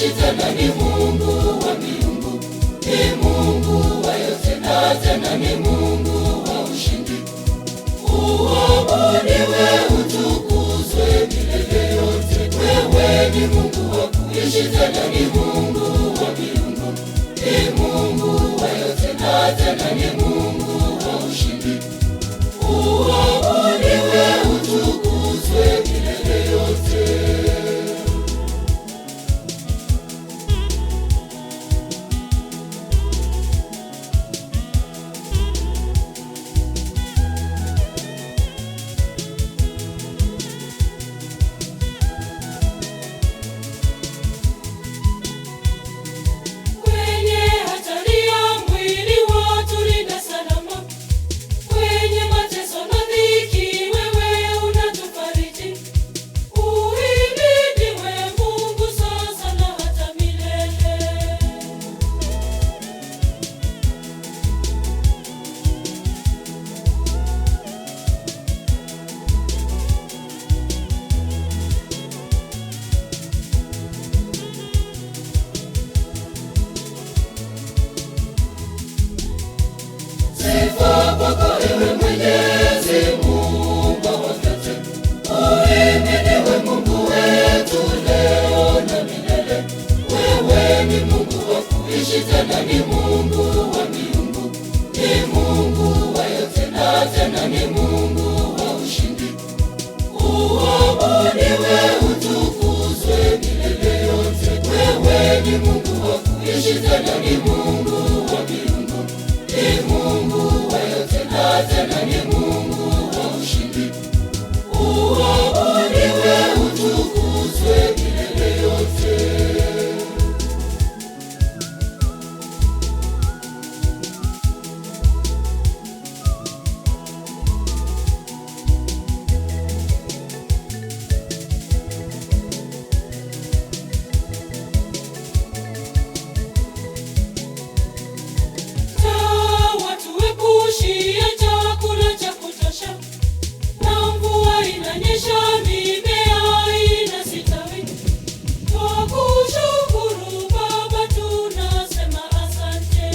kuishi, tena ni Mungu wa miungu, ni Mungu wa yote na tena ni Mungu wa ushindi. Uabudiwe, utukuzwe milele yote. Wewe ni Mungu wa kuishi, tena ni Mungu wa miungu, ni Mungu wa yote na tena ni Mungu wa ushindi. Uabudiwe, utukuzwe milele yote. Ewe Mwenyezi Mungu wa vyote, uhimidiwe Mungu wetu leo na milele. Wewe ni Mungu wa kuishi, tena ni Mungu wa miungu, ni Mungu wa yote na tena ni Mungu wa ushindi. Uabudiwe, utukuzwe milele yote. Wewe ni Mungu wa kuishi, tena ni Mungu wa miungu, ni Mungu wa yote na tena ni Mungu wa ushindi. Uabudiwe, utukuzwe milele yote. Chakula cha kutosha na mvua inanyesha, mimea inastawi. Twakushukuru Baba, tunasema asante.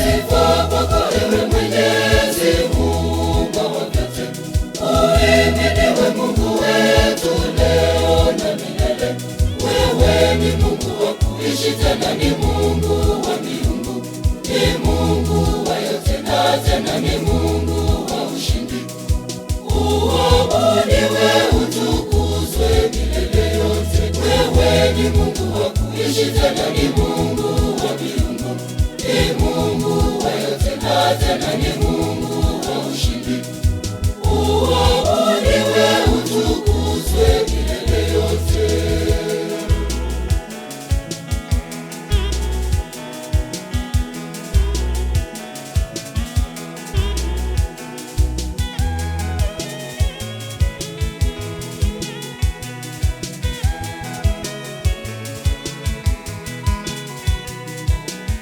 Ewe Mwenyezi Mungu wa vyote, uhimidiwe Mungu wetu leo na milele. Wewe ni Mungu wa kuishi, tena ni Mungu wa miungu, ni Mungu wa yote na tena ni Mungu wa ushindi. Uabudiwe, utukuzwe milele yote. Wewe ni Mungu wa kuishi, tena ni Mungu wa miungu, ni Mungu wa yote na tena ni Mungu wa ushindi. Uabudiwe, utukuzwe milele yote.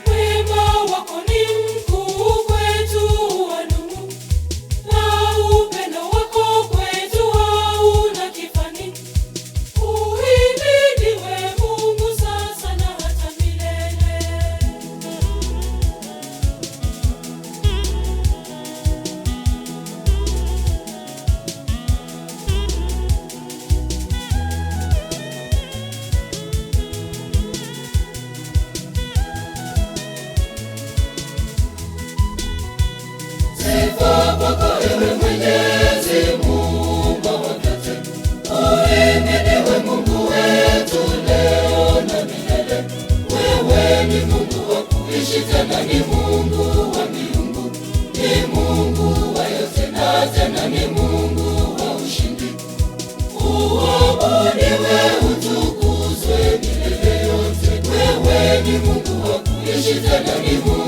Wema wako ni mkuu kwetu, wadumu, na upendo wako kwetu hauna kifani. Uhimidiwe Mungu sasa na hata milele. Ewe Mwenyezi Mungu wa vyote, uhimidiwe Mungu wetu leo na milele. Wewe ni Mungu wa kuishi, tena ni Mungu wa miungu, ni Mungu wa yote na tena ni Mungu wa ushindi. Uabudiwe, utukuzwe milele yote. Wewe ni Mungu wa kuishi, tena ni Mungu